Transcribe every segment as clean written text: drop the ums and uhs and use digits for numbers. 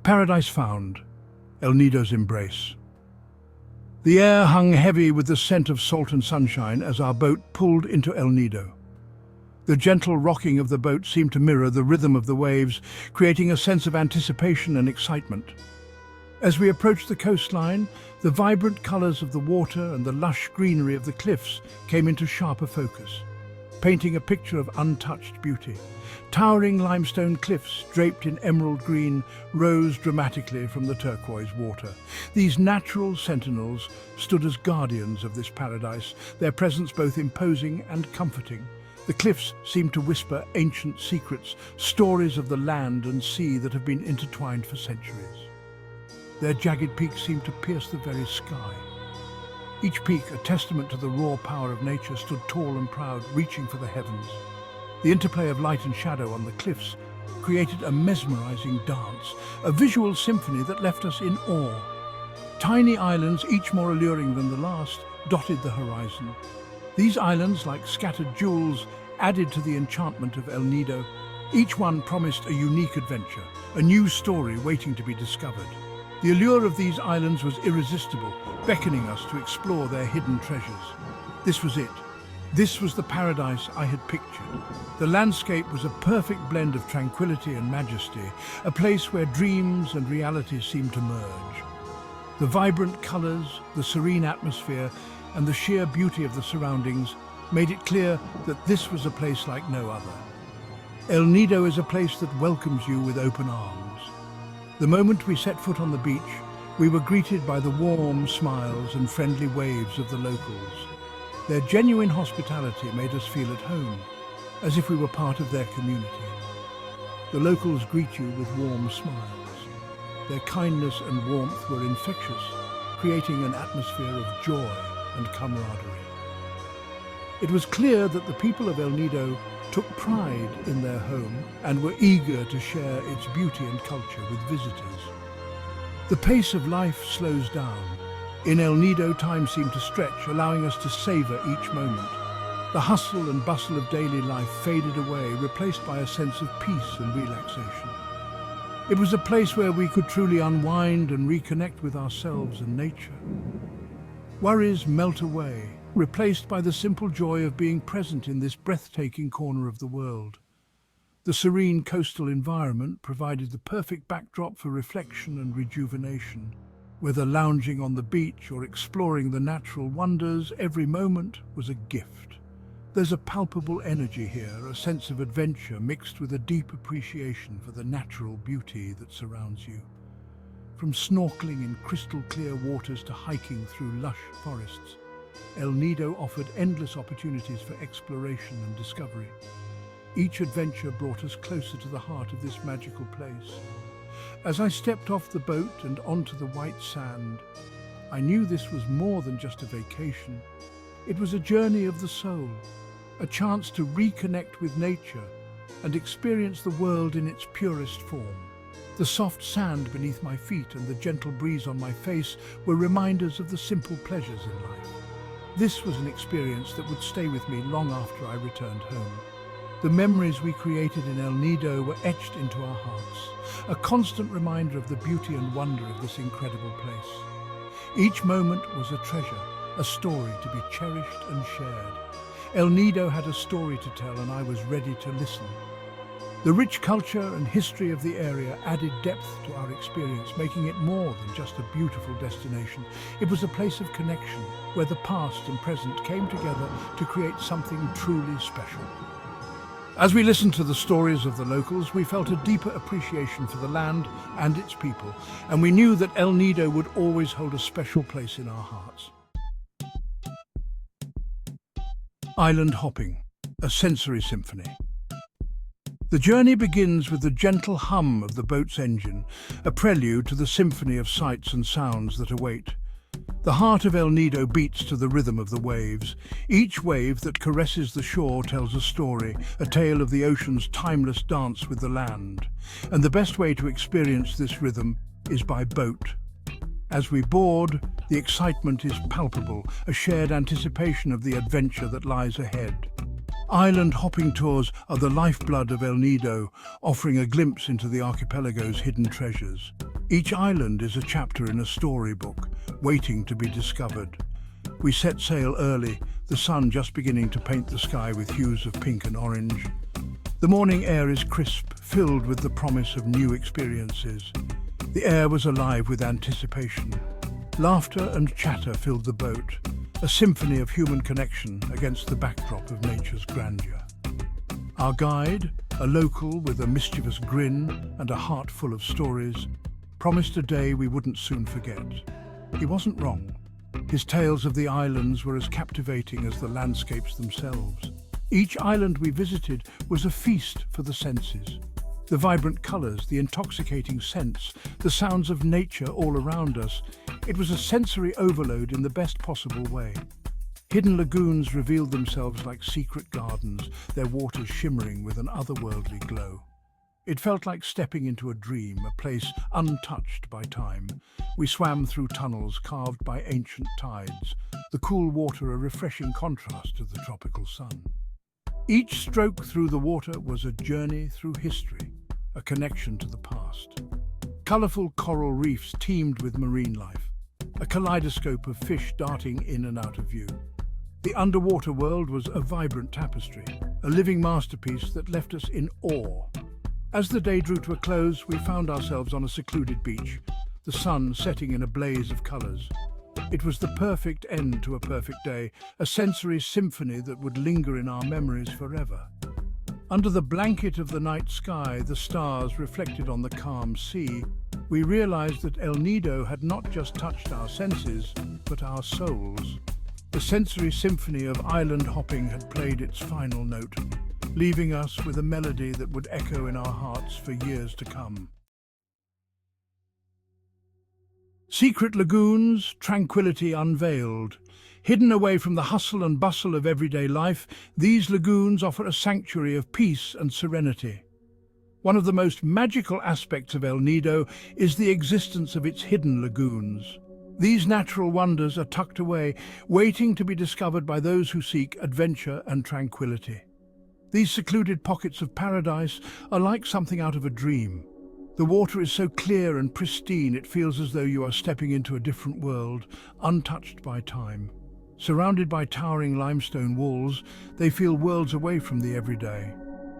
Paradise found, El Nido's embrace. The air hung heavy with the scent of salt and sunshine as our boat pulled into El Nido. The gentle rocking of the boat seemed to mirror the rhythm of the waves, creating a sense of anticipation and excitement. As we approached the coastline, the vibrant colours of the water and the lush greenery of the cliffs came into sharper focus, painting a picture of untouched beauty. Towering limestone cliffs, draped in emerald green, rose dramatically from the turquoise water. These natural sentinels stood as guardians of this paradise, their presence both imposing and comforting. The cliffs seemed to whisper ancient secrets, stories of the land and sea that have been intertwined for centuries. Their jagged peaks seemed to pierce the very sky. Each peak, a testament to the raw power of nature, stood tall and proud, reaching for the heavens. The interplay of light and shadow on the cliffs created a mesmerizing dance, a visual symphony that left us in awe. Tiny islands, each more alluring than the last, dotted the horizon. These islands, like scattered jewels, added to the enchantment of El Nido. Each one promised a unique adventure, a new story waiting to be discovered. The allure of these islands was irresistible, beckoning us to explore their hidden treasures. This was it. This was the paradise I had pictured. The landscape was a perfect blend of tranquility and majesty, a place where dreams and reality seemed to merge. The vibrant colors, the serene atmosphere, and the sheer beauty of the surroundings made it clear that this was a place like no other. El Nido is a place that welcomes you with open arms. The moment we set foot on the beach, we were greeted by the warm smiles and friendly waves of the locals. Their genuine hospitality made us feel at home, as if we were part of their community. The locals greet you with warm smiles. Their kindness and warmth were infectious, creating an atmosphere of joy and camaraderie. It was clear that the people of El Nido took pride in their home and were eager to share its beauty and culture with visitors. The pace of life slows down. In El Nido, time seemed to stretch, allowing us to savor each moment. The hustle and bustle of daily life faded away, replaced by a sense of peace and relaxation. It was a place where we could truly unwind and reconnect with ourselves and nature. Worries melt away, replaced by the simple joy of being present in this breathtaking corner of the world. The serene coastal environment provided the perfect backdrop for reflection and rejuvenation. Whether lounging on the beach or exploring the natural wonders, every moment was a gift. There's a palpable energy here, a sense of adventure mixed with a deep appreciation for the natural beauty that surrounds you. From snorkeling in crystal-clear waters to hiking through lush forests, El Nido offered endless opportunities for exploration and discovery. Each adventure brought us closer to the heart of this magical place. As I stepped off the boat and onto the white sand, I knew this was more than just a vacation. It was a journey of the soul, a chance to reconnect with nature and experience the world in its purest form. The soft sand beneath my feet and the gentle breeze on my face were reminders of the simple pleasures in life. This was an experience that would stay with me long after I returned home. The memories we created in El Nido were etched into our hearts, a constant reminder of the beauty and wonder of this incredible place. Each moment was a treasure, a story to be cherished and shared. El Nido had a story to tell, and I was ready to listen. The rich culture and history of the area added depth to our experience, making it more than just a beautiful destination. It was a place of connection, where the past and present came together to create something truly special. As we listened to the stories of the locals, we felt a deeper appreciation for the land and its people, and we knew that El Nido would always hold a special place in our hearts. Island hopping, a sensory symphony. The journey begins with the gentle hum of the boat's engine, a prelude to the symphony of sights and sounds that await. The heart of El Nido beats to the rhythm of the waves. Each wave that caresses the shore tells a story, a tale of the ocean's timeless dance with the land. And the best way to experience this rhythm is by boat. As we board, the excitement is palpable, a shared anticipation of the adventure that lies ahead. Island hopping tours are the lifeblood of El Nido, offering a glimpse into the archipelago's hidden treasures. Each island is a chapter in a storybook, waiting to be discovered. We set sail early, the sun just beginning to paint the sky with hues of pink and orange. The morning air is crisp, filled with the promise of new experiences. The air was alive with anticipation. Laughter and chatter filled the boat, a symphony of human connection against the backdrop of nature's grandeur. Our guide, a local with a mischievous grin and a heart full of stories, promised a day we wouldn't soon forget. He wasn't wrong. His tales of the islands were as captivating as the landscapes themselves. Each island we visited was a feast for the senses. The vibrant colours, the intoxicating scents, the sounds of nature all around us. It was a sensory overload in the best possible way. Hidden lagoons revealed themselves like secret gardens, their waters shimmering with an otherworldly glow. It felt like stepping into a dream, a place untouched by time. We swam through tunnels carved by ancient tides, the cool water a refreshing contrast to the tropical sun. Each stroke through the water was a journey through history, a connection to the past. Colourful coral reefs teemed with marine life, a kaleidoscope of fish darting in and out of view. The underwater world was a vibrant tapestry, a living masterpiece that left us in awe. As the day drew to a close, we found ourselves on a secluded beach, the sun setting in a blaze of colours. It was the perfect end to a perfect day, a sensory symphony that would linger in our memories forever. Under the blanket of the night sky, the stars reflected on the calm sea, we realized that El Nido had not just touched our senses, but our souls. The sensory symphony of island hopping had played its final note, leaving us with a melody that would echo in our hearts for years to come. Secret lagoons, tranquility unveiled. Hidden away from the hustle and bustle of everyday life, these lagoons offer a sanctuary of peace and serenity. One of the most magical aspects of El Nido is the existence of its hidden lagoons. These natural wonders are tucked away, waiting to be discovered by those who seek adventure and tranquility. These secluded pockets of paradise are like something out of a dream. The water is so clear and pristine it feels as though you are stepping into a different world, untouched by time. Surrounded by towering limestone walls, they feel worlds away from the everyday.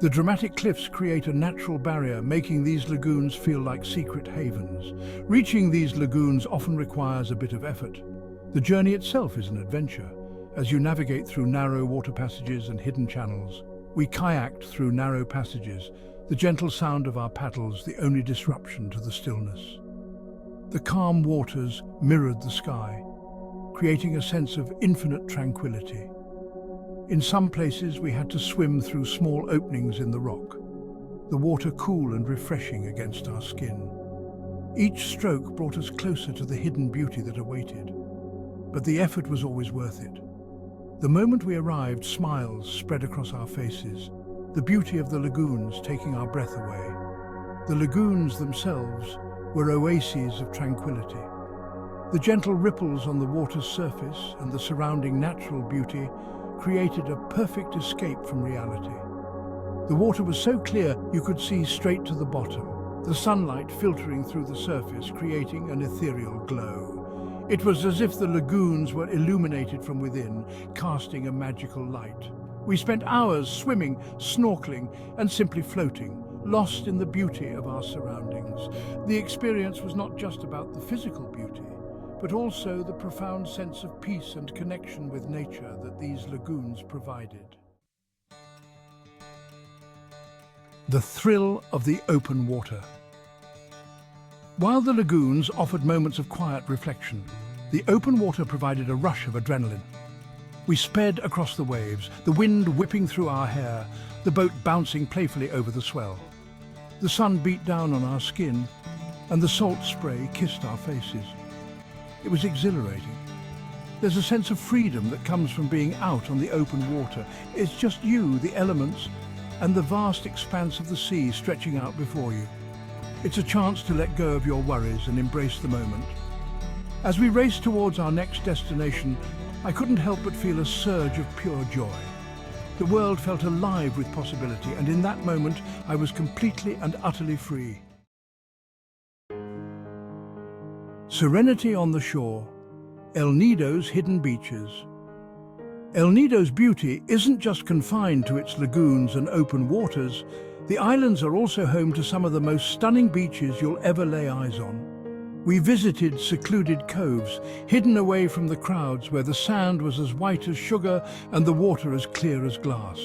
The dramatic cliffs create a natural barrier, making these lagoons feel like secret havens. Reaching these lagoons often requires a bit of effort. The journey itself is an adventure, as you navigate through narrow water passages and hidden channels. We kayaked through narrow passages, the gentle sound of our paddles the only disruption to the stillness. The calm waters mirrored the sky, creating a sense of infinite tranquility. In some places we had to swim through small openings in the rock, the water cool and refreshing against our skin. Each stroke brought us closer to the hidden beauty that awaited, but the effort was always worth it. The moment we arrived, smiles spread across our faces, the beauty of the lagoons taking our breath away. The lagoons themselves were oases of tranquility. The gentle ripples on the water's surface and the surrounding natural beauty created a perfect escape from reality. The water was so clear you could see straight to the bottom, the sunlight filtering through the surface, creating an ethereal glow. It was as if the lagoons were illuminated from within, casting a magical light. We spent hours swimming, snorkeling, and simply floating, lost in the beauty of our surroundings. The experience was not just about the physical beauty, but also the profound sense of peace and connection with nature that these lagoons provided. The thrill of the open water. While the lagoons offered moments of quiet reflection, the open water provided a rush of adrenaline. We sped across the waves, the wind whipping through our hair, the boat bouncing playfully over the swell. The sun beat down on our skin, and the salt spray kissed our faces. It was exhilarating. There's a sense of freedom that comes from being out on the open water. It's just you, the elements, and the vast expanse of the sea stretching out before you. It's a chance to let go of your worries and embrace the moment. As we raced towards our next destination, I couldn't help but feel a surge of pure joy. The world felt alive with possibility, and in that moment, I was completely and utterly free. Serenity on the shore, El Nido's hidden beaches. El Nido's beauty isn't just confined to its lagoons and open waters. The islands are also home to some of the most stunning beaches you'll ever lay eyes on. We visited secluded coves, hidden away from the crowds, where the sand was as white as sugar and the water as clear as glass.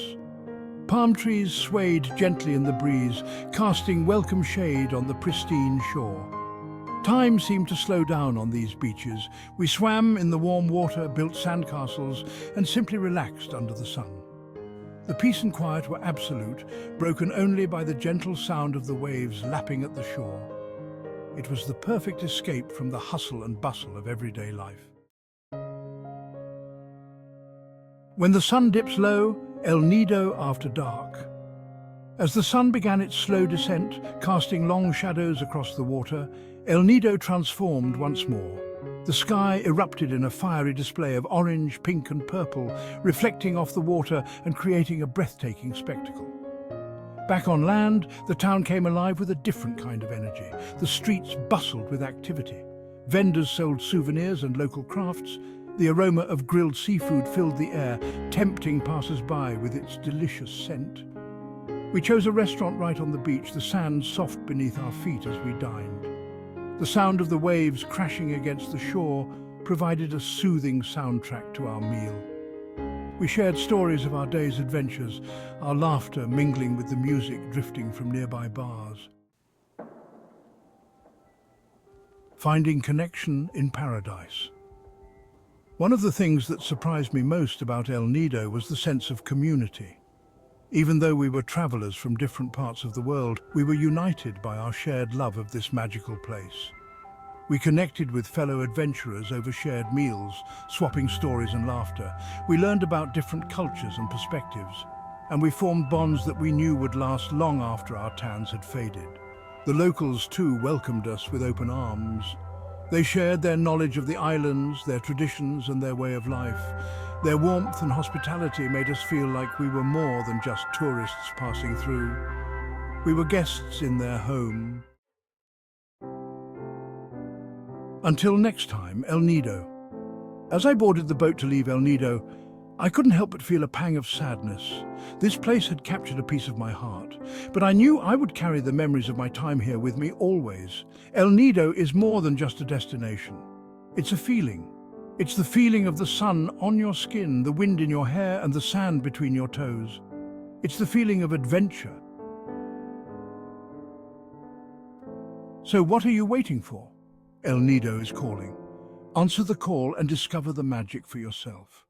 Palm trees swayed gently in the breeze, casting welcome shade on the pristine shore. Time seemed to slow down on these beaches. We swam in the warm water, built sandcastles, and simply relaxed under the sun. The peace and quiet were absolute, broken only by the gentle sound of the waves lapping at the shore. It was the perfect escape from the hustle and bustle of everyday life. When the sun dips low, El Nido after dark. As the sun began its slow descent, casting long shadows across the water, El Nido transformed once more. The sky erupted in a fiery display of orange, pink and purple, reflecting off the water and creating a breathtaking spectacle. Back on land, the town came alive with a different kind of energy. The streets bustled with activity. Vendors sold souvenirs and local crafts. The aroma of grilled seafood filled the air, tempting passers-by with its delicious scent. We chose a restaurant right on the beach, the sand soft beneath our feet as we dined. The sound of the waves crashing against the shore provided a soothing soundtrack to our meal. We shared stories of our day's adventures, our laughter mingling with the music drifting from nearby bars. Finding connection in paradise. One of the things that surprised me most about El Nido was the sense of community. Even though we were travelers from different parts of the world, we were united by our shared love of this magical place. We connected with fellow adventurers over shared meals, swapping stories and laughter. We learned about different cultures and perspectives, and we formed bonds that we knew would last long after our tans had faded. The locals, too, welcomed us with open arms. They shared their knowledge of the islands, their traditions and their way of life. Their warmth and hospitality made us feel like we were more than just tourists passing through. We were guests in their home. Until next time, El Nido. As I boarded the boat to leave El Nido, I couldn't help but feel a pang of sadness. This place had captured a piece of my heart, but I knew I would carry the memories of my time here with me always. El Nido is more than just a destination. It's a feeling. It's the feeling of the sun on your skin, the wind in your hair, and the sand between your toes. It's the feeling of adventure. So what are you waiting for? El Nido is calling. Answer the call and discover the magic for yourself.